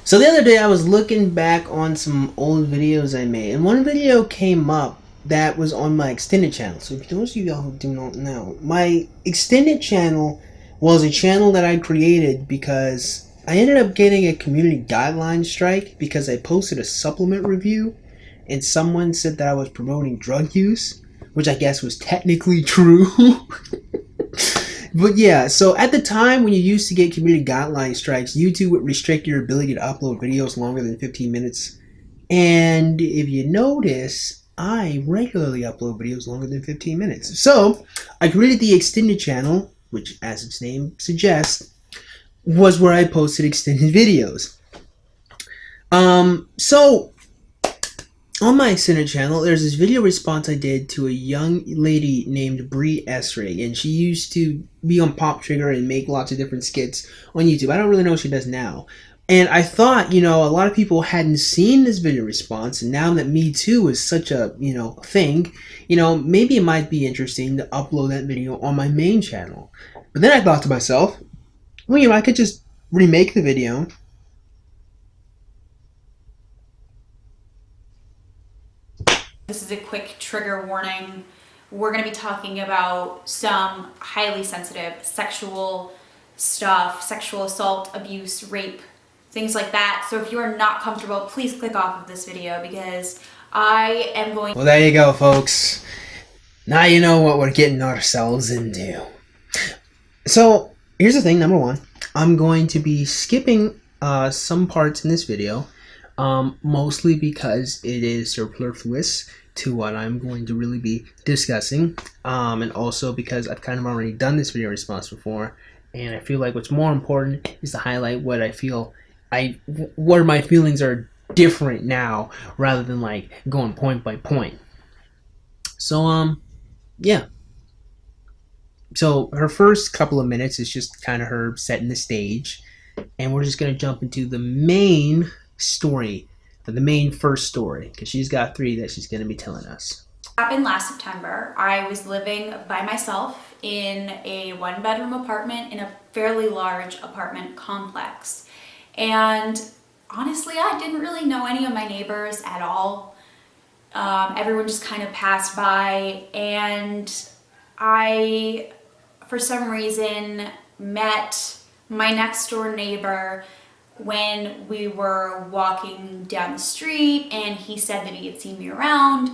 So the other day I was looking back on some old videos I made, and one video came up that was on my extended channel. So for those of you who do not know, my extended channel was a channel that I created because I ended up getting a community guideline strike because I posted a supplement review and someone said that I was promoting drug use, which I guess was technically true. But yeah, so at the time when you used to get community guideline strikes, YouTube would restrict your ability to upload videos longer than 15 minutes. And if you notice, I regularly upload videos longer than 15 minutes. So I created the extended channel, which as its name suggests, was where I posted extended videos. So on my extended channel, there's this video response I did to a young lady named Bree Essrig, and she used to be on Pop Trigger and make lots of different skits on YouTube. I don't really know what she does now. And I thought, a lot of people hadn't seen this video response, and now that Metoo is such a, thing, maybe it might be interesting to upload that video on my main channel. But then I thought to myself, well, I could just remake the video. This is a quick trigger warning. We're going to be talking about some highly sensitive sexual stuff, sexual assault, abuse, rape, things like that. So if you are not comfortable, please click off of this video because I am going... Well, there you go, folks. Now you know what we're getting ourselves into. So, here's the thing, number one. I'm going to be skipping some parts in this video. Mostly because it is superfluous to what I'm going to really be discussing, and also because I've kind of already done this video response before, and I feel like what's more important is to highlight what I feel, where my feelings are different now, rather than like going point by point. So yeah. So her first couple of minutes is just kind of her setting the stage, and we're just gonna jump into the main story, the main first story, because she's got 3 that she's going to be telling us. Happened last September. I was living by myself in a 1-bedroom apartment in a fairly large apartment complex, and honestly I didn't really know any of my neighbors at all. Everyone just kind of passed by, and I for some reason met my next door neighbor when we were walking down the street, and he said that he had seen me around,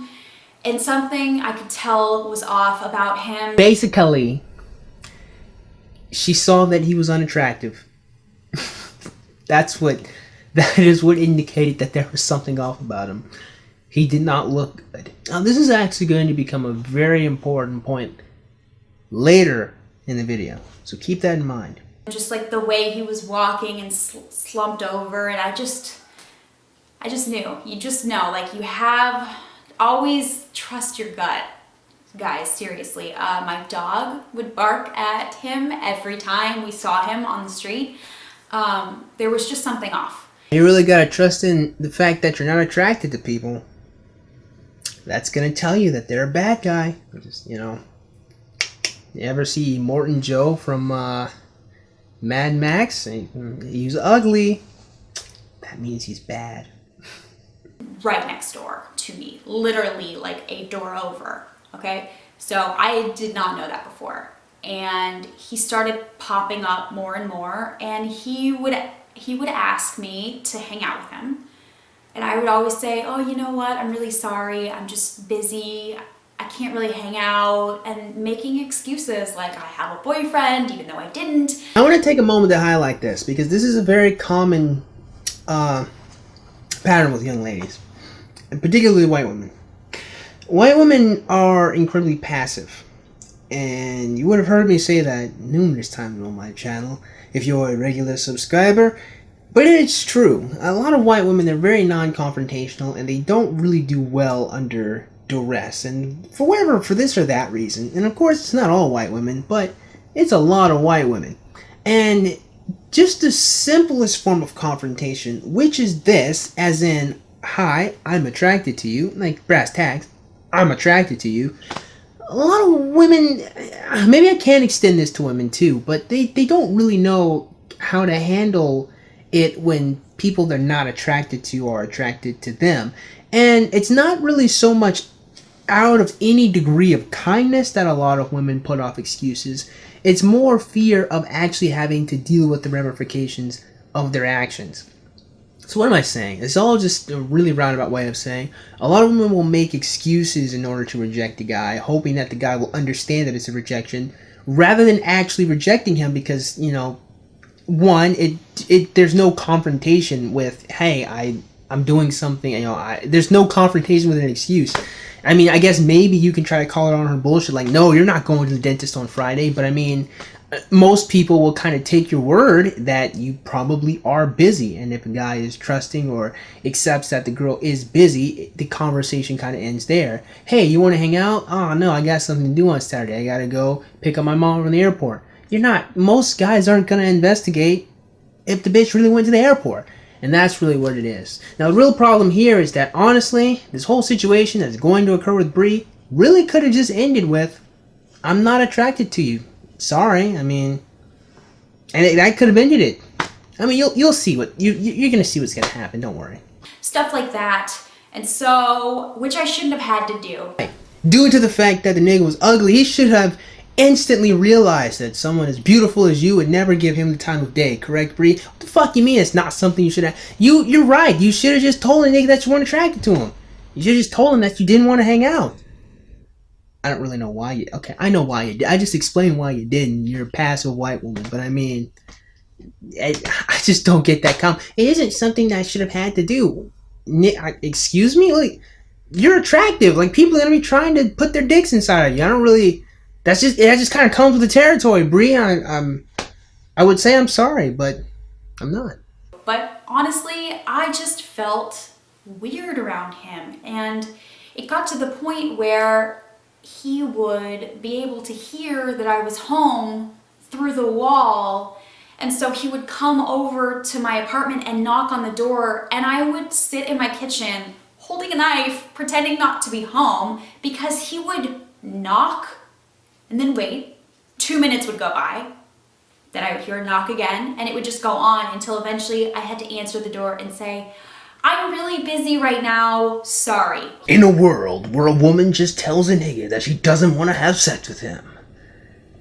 and something I could tell was off about him. Basically, she saw that he was unattractive. That is what indicated that there was something off about him. He did not look good. Now, this is actually going to become a very important point later in the video, so keep that in mind. Just like the way he was walking and slumped over, and I just knew. You just know, like, you have always trust your gut, guys, seriously. My dog would bark at him every time we saw him on the street. There was just something off. You really gotta trust in the fact that you're not attracted to people. That's gonna tell you that they're a bad guy. Just, you ever see Morton Joe from Mad Max? He's ugly. That means he's bad. Right next door to me, literally like a door over, okay? So I did not know that before, and he started popping up more and more, and he would ask me to hang out with him, and I would always say, oh, you know what, I'm really sorry, I'm just busy, I can't really hang out, and making excuses like I have a boyfriend even though I didn't. I want to take a moment to highlight this because this is a very common pattern with young ladies, and particularly white women. White women are incredibly passive, and you would have heard me say that numerous times on my channel if you're a regular subscriber, but it's true. A lot of white women, they're very non-confrontational, and they don't really do well under duress, and for this or that reason. And of course it's not all white women, but it's a lot of white women. And just the simplest form of confrontation, which is this, as in, hi, I'm attracted to you, like brass tacks, I'm attracted to you. A lot of women, maybe I can extend this to women too, but they don't really know how to handle it when people they're not attracted to are attracted to them. And it's not really so much out of any degree of kindness that a lot of women put off excuses. It's more fear of actually having to deal with the ramifications of their actions. So what am I saying? It's all just a really roundabout way of saying a lot of women will make excuses in order to reject a guy, hoping that the guy will understand that it's a rejection, rather than actually rejecting him because, you know, one, there's no confrontation with, hey, I'm doing something, you know, there's no confrontation with an excuse. I mean, I guess maybe you can try to call it on her bullshit, like, no, you're not going to the dentist on Friday, but I mean, most people will kind of take your word that you probably are busy, and if a guy is trusting or accepts that the girl is busy, the conversation kind of ends there. Hey, you want to hang out? Oh, no, I got something to do on Saturday. I got to go pick up my mom from the airport. Most guys aren't going to investigate if the bitch really went to the airport. And that's really what it is. Now, the real problem here is that, honestly, this whole situation that's going to occur with Bree really could have just ended with, I'm not attracted to you. Sorry. I mean, and that could have ended it. I mean, you'll see what, you're going to see what's going to happen. Don't worry. Stuff like that. And so, which I shouldn't have had to do. Due to the fact that the nigga was ugly, he should have instantly realized that someone as beautiful as you would never give him the time of day. Correct, Bree? What the fuck you mean it's not something you should have? You're right. You should have just told the nigga that you weren't attracted to him. You should have just told him that you didn't want to hang out. I don't really know why you... Okay, I know why you did. I just explained why you didn't. You're a passive white woman. But I mean, I just don't get that It isn't something that I should have had to do. Excuse me? Like, you're attractive. Like, people are going to be trying to put their dicks inside of you. I don't really... That just kind of comes with the territory, Bree. I would say I'm sorry, but I'm not. But honestly, I just felt weird around him. And it got to the point where he would be able to hear that I was home through the wall. And so he would come over to my apartment and knock on the door. And I would sit in my kitchen holding a knife, pretending not to be home, because he would knock and then wait. 2 minutes would go by. Then I would hear a knock again, and it would just go on until eventually I had to answer the door and say, I'm really busy right now, sorry. In a world where a woman just tells a nigga that she doesn't want to have sex with him,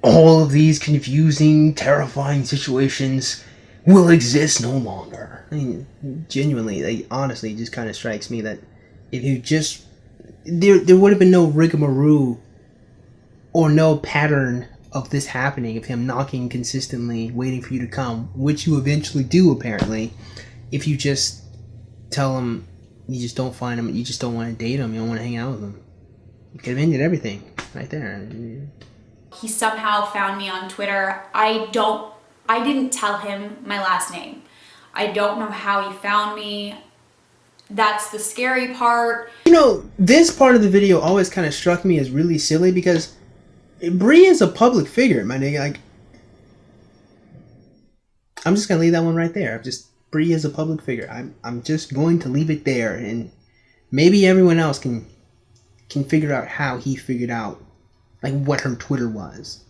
all of these confusing, terrifying situations will exist no longer. I mean, genuinely, honestly, it just kind of strikes me that if you just... There would have been no rigmarole or no pattern of this happening, of him knocking consistently, waiting for you to come, which you eventually do, apparently, if you just tell him you just don't find him, you just don't want to date him, you don't want to hang out with him. You could have ended everything right there. He somehow found me on Twitter. I didn't tell him my last name. I don't know how he found me. That's the scary part. You know, this part of the video always kind of struck me as really silly because Bree is a public figure, my nigga. Like, I'm just gonna leave that one right there. Bree is a public figure. I'm just going to leave it there, and maybe everyone else can figure out how he figured out, like, what her Twitter was.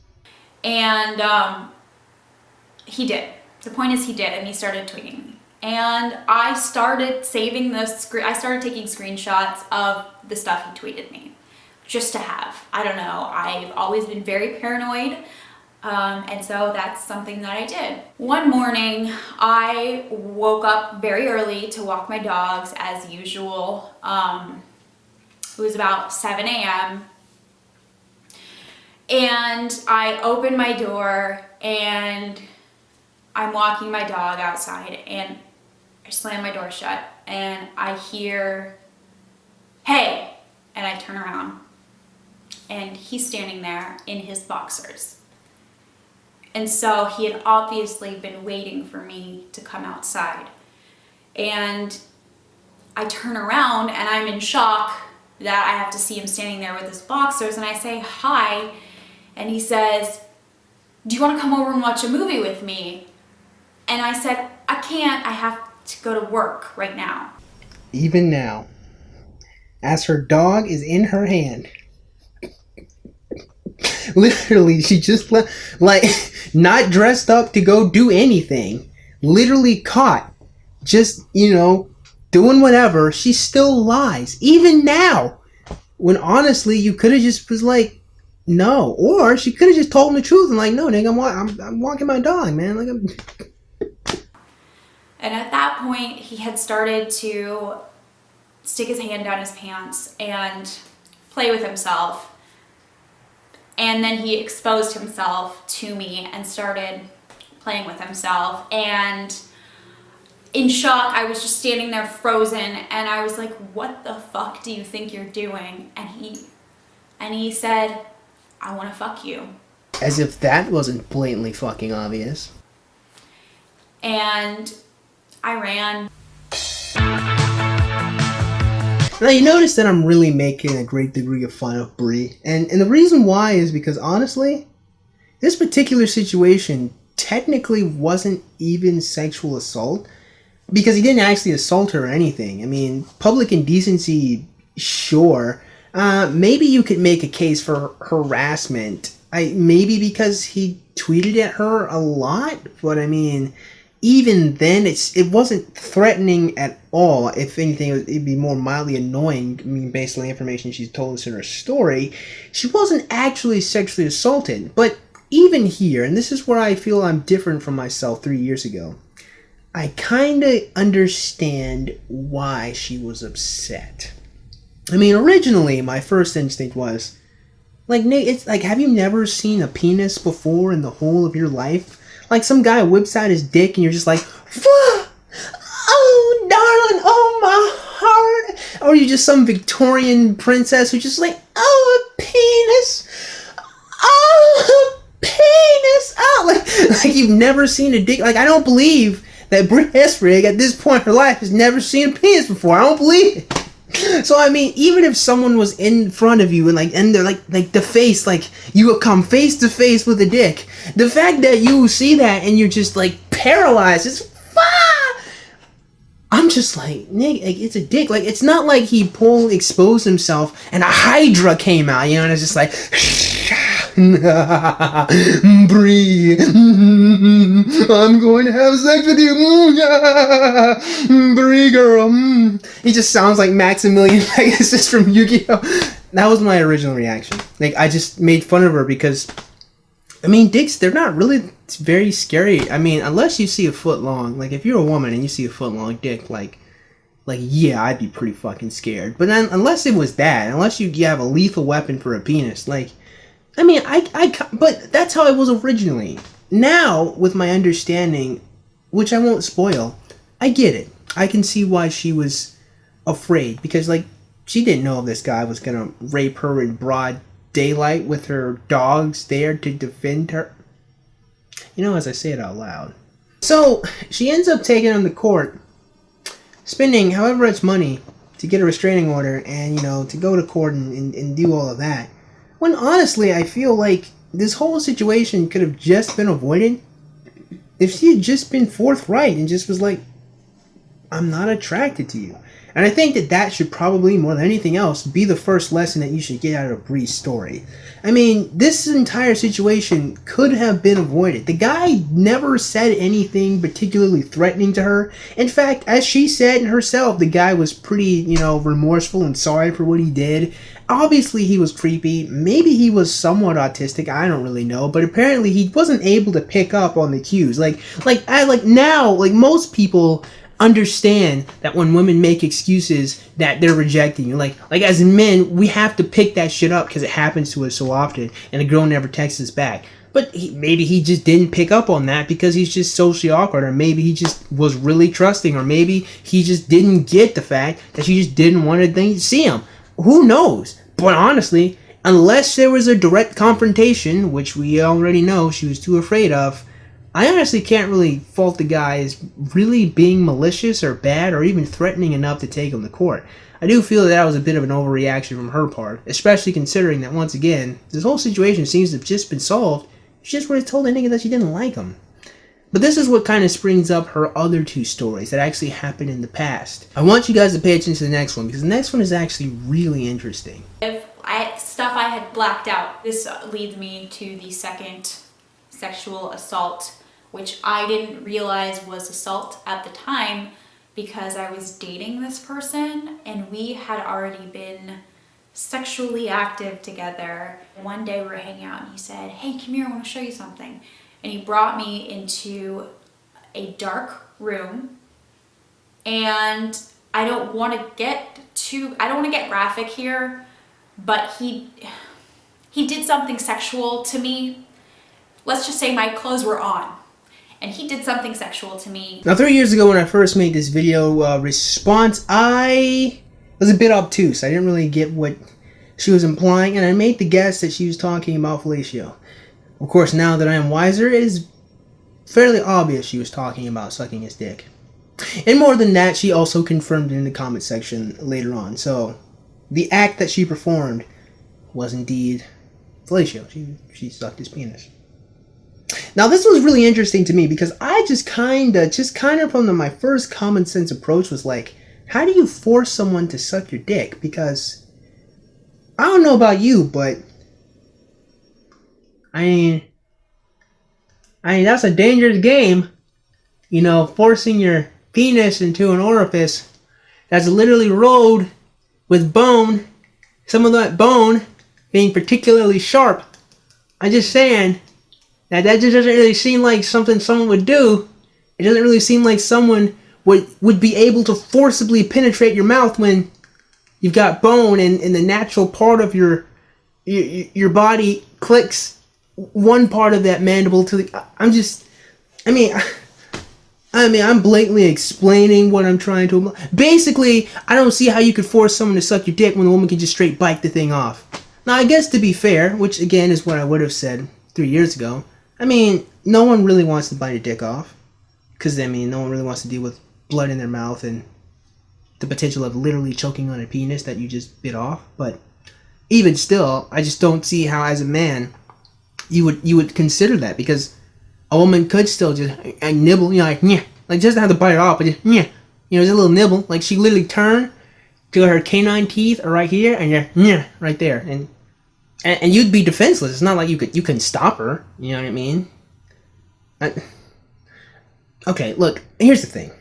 And he did. The point is, he did, and he started tweeting me. And I started saving I started taking screenshots of the stuff he tweeted me, just to have. I don't know. I've always been very paranoid. And so that's something that I did. One morning, I woke up very early to walk my dogs as usual. It was about 7 a.m. And I opened my door and I'm walking my dog outside and I slam my door shut and I hear, hey, and I turn around and he's standing there in his boxers. And so he had obviously been waiting for me to come outside. And I turn around and I'm in shock that I have to see him standing there with his boxers, and I say hi, and he says, do you want to come over and watch a movie with me? And I said, I can't, I have to go to work right now. Even now, as her dog is in her hand, literally, she just left, like, not dressed up to go do anything, literally caught just, doing whatever, she still lies. Even now. When honestly, you could have just was like, no. Or she could have just told him the truth and like, no, nigga, I'm walking my dog, man. Like, And at that point, he had started to stick his hand down his pants and play with himself. And then he exposed himself to me and started playing with himself. And in shock, I was just standing there frozen, and I was like, what the fuck do you think you're doing? And he said, I want to fuck you. as if that wasn't blatantly fucking obvious. And I ran. Now you notice that I'm really making a great degree of fun of Bree. And the reason why is because honestly, this particular situation technically wasn't even sexual assault. Because he didn't actually assault her or anything. I mean, public indecency, sure. Maybe you could make a case for harassment. Maybe because he tweeted at her a lot. But I mean, even then, it wasn't threatening at all. If anything, it'd be more mildly annoying. I mean, based on the information she's told us in her story, she wasn't actually sexually assaulted. But even here, and this is where I feel I'm different from myself 3 years ago, I kind of understand why she was upset. I mean, originally, my first instinct was, like, Nate, it's like, have you never seen a penis before in the whole of your life? Like, some guy whips out his dick and you're just like, oh, darling, oh, my heart. Or you're just some Victorian princess who's just like, oh, a penis. Oh, a penis. Oh, like you've never seen a dick. Like, I don't believe that Bree Essrig at this point in her life has never seen a penis before. I don't believe it. So I mean, even if someone was in front of you and they're like the face, like you would come face to face with a dick. The fact that you see that and you're just like paralyzed, I'm just like, Nick, like, it's a dick. Like, it's not like he exposed himself and a hydra came out, and it's just like, Bree, I'm going to have sex with you, Bree girl. He just sounds like Maximilian Pegasus from Yu-Gi-Oh! That was my original reaction. Like, I just made fun of her because, I mean, dicks, they're not really very scary. I mean, unless you see a foot long. Like, if you're a woman and you see a foot long dick, like yeah, I'd be pretty fucking scared. But then, unless it was that, unless you have a lethal weapon for a penis, like, I mean, but that's how I was originally. Now, with my understanding, which I won't spoil, I get it. I can see why she was afraid. Because, like, she didn't know if this guy was gonna rape her in broad daylight with her dogs there to defend her. As I say it out loud. So, she ends up taking him to court, spending however much money to get a restraining order and, to go to court and do all of that. When honestly, I feel like this whole situation could have just been avoided if she had just been forthright and just was like, I'm not attracted to you. And I think that should probably, more than anything else, be the first lesson that you should get out of Bree's story. I mean, this entire situation could have been avoided. The guy never said anything particularly threatening to her. In fact, as she said herself, the guy was pretty, remorseful and sorry for what he did. Obviously, he was creepy. Maybe he was somewhat autistic. I don't really know. But apparently, he wasn't able to pick up on the cues. Now, most people understand that when women make excuses that they're rejecting you, like as men, we have to pick that shit up because it happens to us so often, and the girl never texts us back. But maybe he just didn't pick up on that because he's just socially awkward, or maybe he just was really trusting, or maybe he just didn't get the fact that she just didn't want to see him. Who knows? But honestly, unless there was a direct confrontation, which we already know she was too afraid of, I honestly can't really fault the guy as really being malicious or bad or even threatening enough to take him to court. I do feel that was a bit of an overreaction from her part, especially considering that, once again, this whole situation seems to have just been solved. She just would have told the nigga that she didn't like him. But this is what kind of springs up her other two stories that actually happened in the past. I want you guys to pay attention to the next one, because the next one is actually really interesting. Stuff I had blacked out. This leads me to the second sexual assault, which I didn't realize was assault at the time, because I was dating this person and we had already been sexually active together. One day we were hanging out and he said, "Hey, come here, I want to show you something." And he brought me into a dark room, and I don't want to get graphic here, but he did something sexual to me. Let's just say my clothes were on, and he did something sexual to me. Now, 3 years ago when I first made this video response, I was a bit obtuse. I didn't really get what she was implying, and I made the guess that she was talking about fellatio. Of course, now that I am wiser, it is fairly obvious she was talking about sucking his dick. And more than that, she also confirmed it in the comment section later on. So, the act that she performed was indeed fellatio. She sucked his penis. Now, this was really interesting to me because I just kind of from my first common sense approach was like, how do you force someone to suck your dick? Because I don't know about you, but I mean that's a dangerous game. You know, forcing your penis into an orifice that's literally rolled with bone. Some of that bone being particularly sharp. I'm just saying that just doesn't really seem like something someone would do. It doesn't really seem like someone would be able to forcibly penetrate your mouth when you've got bone and the natural part of your body clicks one part of that mandible to the... I'm blatantly explaining what I'm trying to... Basically, I don't see how you could force someone to suck your dick when the woman can just straight bite the thing off. Now, I guess to be fair, which again is what I would have said 3 years ago, no one really wants to bite a dick off. Because, no one really wants to deal with blood in their mouth and the potential of literally choking on a penis that you just bit off. But even still, I just don't see how, as a man, you would consider that. Because a woman could still just nibble, like just have to bite it off, but just just a little nibble. Like, she literally turn to her canine teeth are right here, and right there, and you'd be defenseless. It's not like you can stop her. You know what I mean? Okay, look. Here's the thing.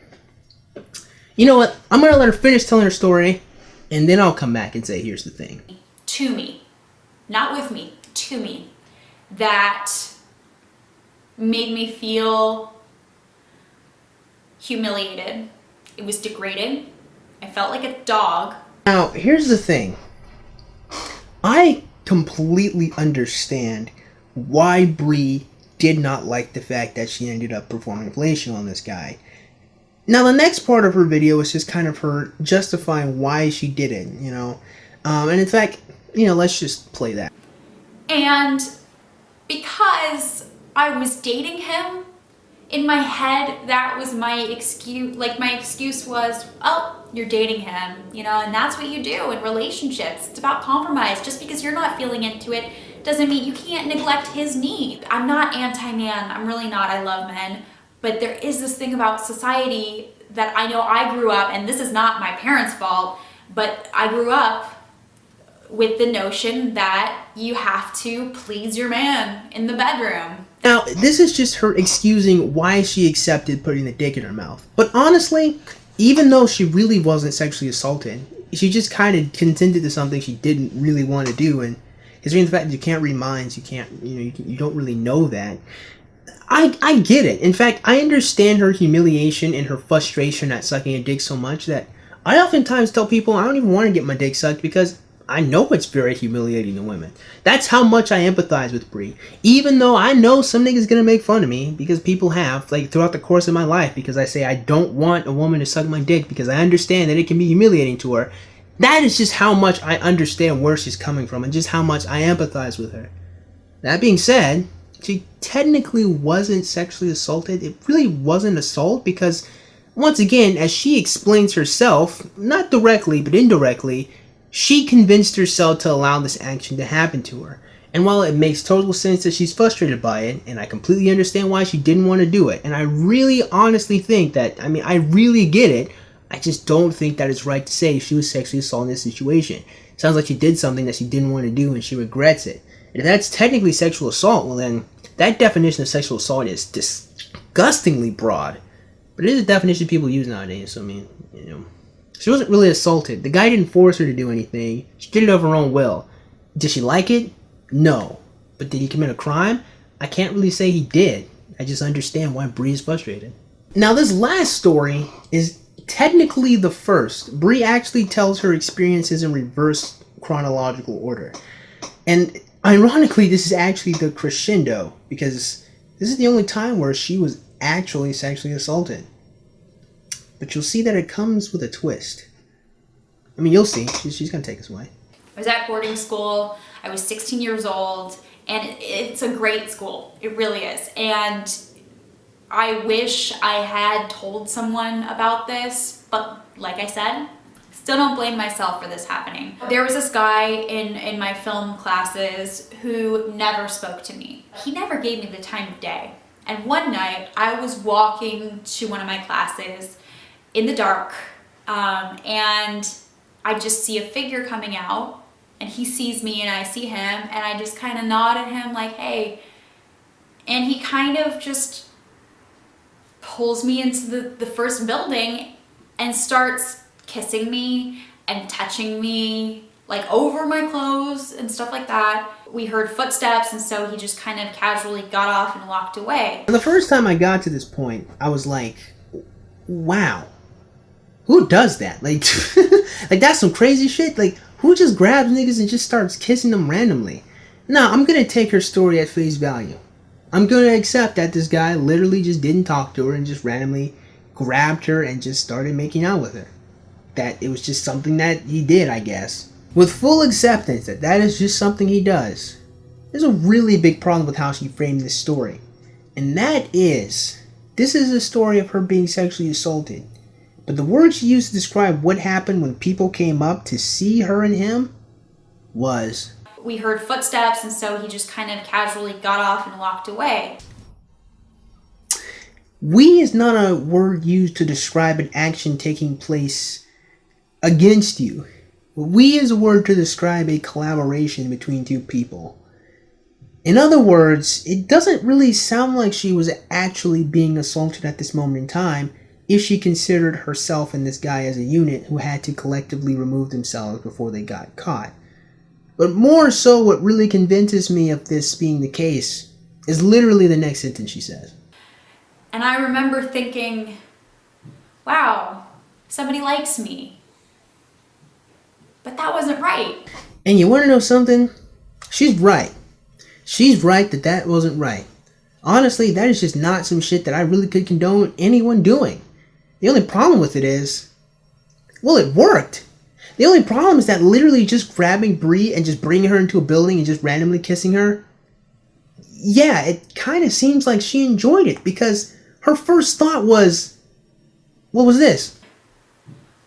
You know what? I'm gonna let her finish telling her story, and then I'll come back and say, here's the thing. To me, not with me, to me, that made me feel humiliated. It was degrading. I felt like a dog. Now, here's the thing. I completely understand why Bree did not like the fact that she ended up performing fellatio on this guy. Now, the next part of her video is just kind of her justifying why she did it, And in fact, let's just play that. And because I was dating him, in my head, that was my excuse. Like, my excuse was, oh, you're dating him, and that's what you do in relationships. It's about compromise. Just because you're not feeling into it doesn't mean you can't neglect his need. I'm not anti-man. I'm really not. I love men. But there is this thing about society that I know I grew up, and this is not my parents' fault, but I grew up with the notion that you have to please your man in the bedroom. Now, this is just her excusing why she accepted putting the dick in her mouth. But honestly, even though she really wasn't sexually assaulted, she just kind of consented to something she didn't really want to do. And considering the fact that you can't read minds, you don't really know that. I get it. In fact, I understand her humiliation and her frustration at sucking a dick so much that I oftentimes tell people I don't even want to get my dick sucked because I know it's very humiliating to women. That's how much I empathize with Bree. Even though I know some niggas gonna make fun of me, because people have, throughout the course of my life, because I say I don't want a woman to suck my dick because I understand that it can be humiliating to her. That is just how much I understand where she's coming from and just how much I empathize with her. That being said, she technically wasn't sexually assaulted. It really wasn't assault because, once again, as she explains herself, not directly but indirectly, she convinced herself to allow this action to happen to her. And while it makes total sense that she's frustrated by it, and I completely understand why she didn't want to do it, and I really honestly think that, I really get it, I just don't think that it's right to say she was sexually assaulted in this situation. It sounds like she did something that she didn't want to do and she regrets it. And if that's technically sexual assault, well then, that definition of sexual assault is disgustingly broad. But it is a definition people use nowadays, so I mean, you know. She wasn't really assaulted. The guy didn't force her to do anything. She did it of her own will. Did she like it? No. But did he commit a crime? I can't really say he did. I just understand why Bree is frustrated. Now, this last story is technically the first. Bree actually tells her experiences in reverse chronological order. And ironically, this is actually the crescendo, because this is the only time where she was actually sexually assaulted. But you'll see that it comes with a twist. I mean, you'll see. She's going to take us away. I was at boarding school. I was 16 years old, and it's a great school. It really is. And I wish I had told someone about this, but like I said, still don't blame myself for this happening. There was this guy in my film classes who never spoke to me. He never gave me the time of day. And one night, I was walking to one of my classes in the dark, and I just see a figure coming out, and he sees me and I see him, and I just kind of nod at him like, hey, and he kind of just pulls me into the first building and starts kissing me and touching me like over my clothes and stuff like that. We heard footsteps, and so he just kind of casually got off and walked away. The first time I got to this point, I was like, wow. Who does that? Like, like that's some crazy shit. Like, who just grabs niggas and just starts kissing them randomly? Now, I'm gonna take her story at face value. I'm gonna accept that this guy literally just didn't talk to her and just randomly grabbed her and just started making out with her. That it was just something that he did, I guess. With full acceptance that that is just something he does, there's a really big problem with how she framed this story. And that is, this is a story of her being sexually assaulted. But the word she used to describe what happened when people came up to see her and him was... We heard footsteps, and so he just kind of casually got off and walked away. We is not a word used to describe an action taking place against you. We is a word to describe a collaboration between two people. In other words, it doesn't really sound like she was actually being assaulted at this moment in time if she considered herself and this guy as a unit who had to collectively remove themselves before they got caught. But more so, what really convinces me of this being the case is literally the next sentence she says. And I remember thinking, wow, somebody likes me. But that wasn't right. And you want to know something? She's right. She's right that that wasn't right. Honestly, that is just not some shit that I really could condone anyone doing. The only problem with it is, well, it worked. The only problem is that literally just grabbing Bree and just bringing her into a building and just randomly kissing her, yeah, it kind of seems like she enjoyed it, because her first thought was, what was this?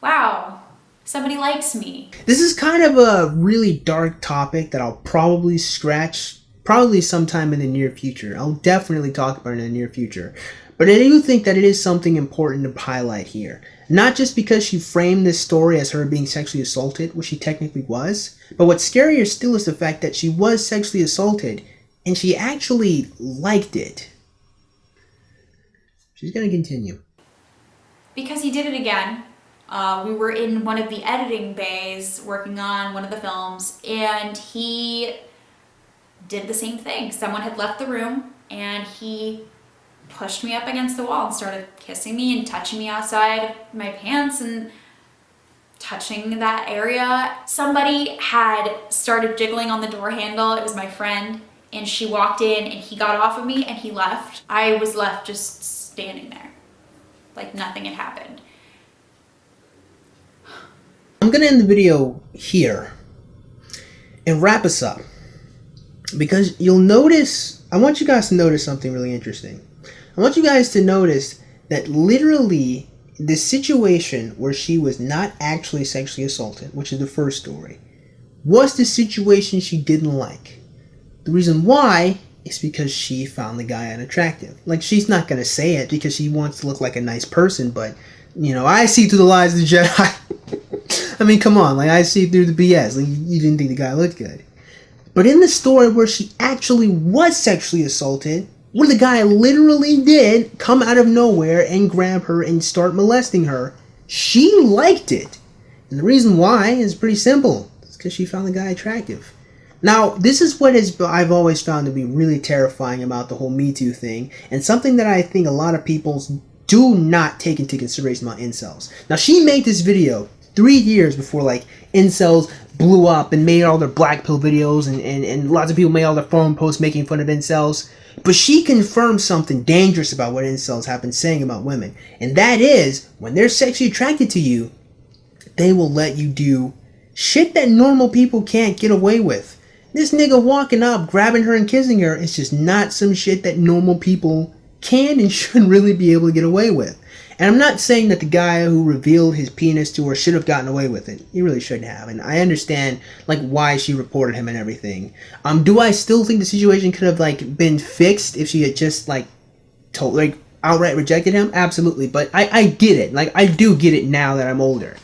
Wow, somebody likes me. This is kind of a really dark topic that I'll probably scratch probably sometime in the near future. I'll definitely talk about it in the near future. But I do think that it is something important to highlight here. Not just because she framed this story as her being sexually assaulted, which she technically was, but what's scarier still is the fact that she was sexually assaulted and she actually liked it. She's going to continue. Because he did it again. We were in one of the editing bays working on one of the films, and he did the same thing. Someone had left the room, and he pushed me up against the wall and started kissing me and touching me outside my pants and touching that area. Somebody had started jiggling on the door handle. It was my friend, and she walked in and he got off of me and he left. I was left just standing there like nothing had happened. I'm gonna end the video here and wrap us up, because you'll notice, I want you guys to notice something really interesting. I want you guys to notice that literally the situation where she was not actually sexually assaulted, which is the first story, was the situation she didn't like. The reason why is because she found the guy unattractive. Like, she's not going to say it because she wants to look like a nice person, but, you know, I see through the lies of the Jedi. I mean, come on, like, I see through the BS. Like, you didn't think the guy looked good. But in the story where she actually was sexually assaulted, When the guy literally did come out of nowhere and grab her and start molesting her, she liked it. And the reason why is pretty simple. It's because she found the guy attractive. Now, this is what I've always found to be really terrifying about the whole Me Too thing, and something that I think a lot of people do not take into consideration about incels. Now, she made this video 3 years before, like, incels blew up and made all their black pill videos, and lots of people made all their forum posts making fun of incels. But she confirmed something dangerous about what incels have been saying about women, and that is, when they're sexually attracted to you, they will let you do shit that normal people can't get away with. This nigga walking up, grabbing her and kissing her is just not some shit that normal people can and should really be able to get away with. And I'm not saying that the guy who revealed his penis to her should have gotten away with it. He really shouldn't have. And I understand, like, why she reported him and everything. Do I still think the situation could have, like, been fixed if she had just, like, outright rejected him? Absolutely. But I get it. Like, I do get it now that I'm older.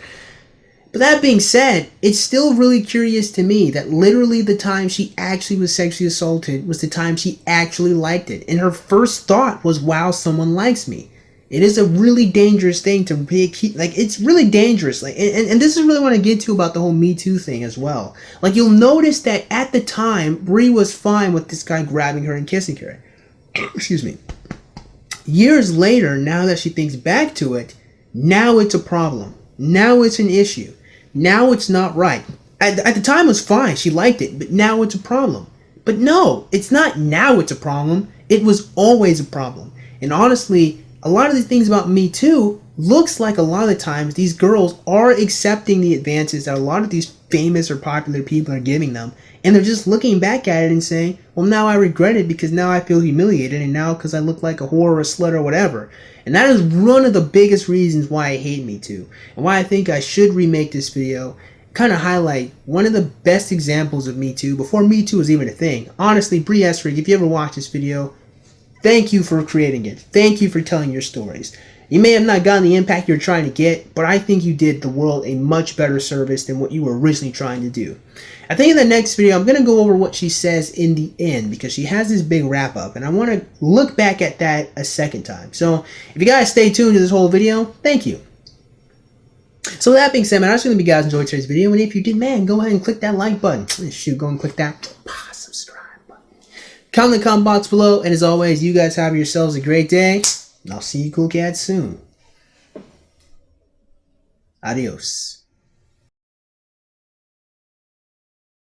But that being said, it's still really curious to me that literally the time she actually was sexually assaulted was the time she actually liked it. And her first thought was, wow, someone likes me. It is a really dangerous thing to keep, like, it's really dangerous. Like, and this is really what I get to about the whole Me Too thing as well. Like, you'll notice that at the time, Bree was fine with this guy grabbing her and kissing her. Excuse me. Years later, now that she thinks back to it, now it's a problem. Now it's an issue. Now it's not right. At the time it was fine. She liked it. But now it's a problem. But no, it's not now it's a problem. It was always a problem. And honestly, a lot of the things about Me Too looks like a lot of the times these girls are accepting the advances that a lot of these famous or popular people are giving them. And they're just looking back at it and saying, well, now I regret it because now I feel humiliated. And now because I look like a whore or a slut or whatever. And that is one of the biggest reasons why I hate Me Too. And why I think I should remake this video. Kind of highlight one of the best examples of Me Too before Me Too was even a thing. Honestly, Bree Essrig, if you ever watch this video, thank you for creating it. Thank you for telling your stories. You may have not gotten the impact you're trying to get, but I think you did the world a much better service than what you were originally trying to do. I think in the next video, I'm going to go over what she says in the end, because she has this big wrap up, and I want to look back at that a second time. So, if you guys stay tuned to this whole video, thank you. So with that being said, man, I just hope you guys enjoyed today's video, and if you did, man, go ahead and click that like button. Shoot, go and click that subscribe button. Comment in the comment box below, and as always, you guys have yourselves a great day. And I'll see you cool cats soon. Adios.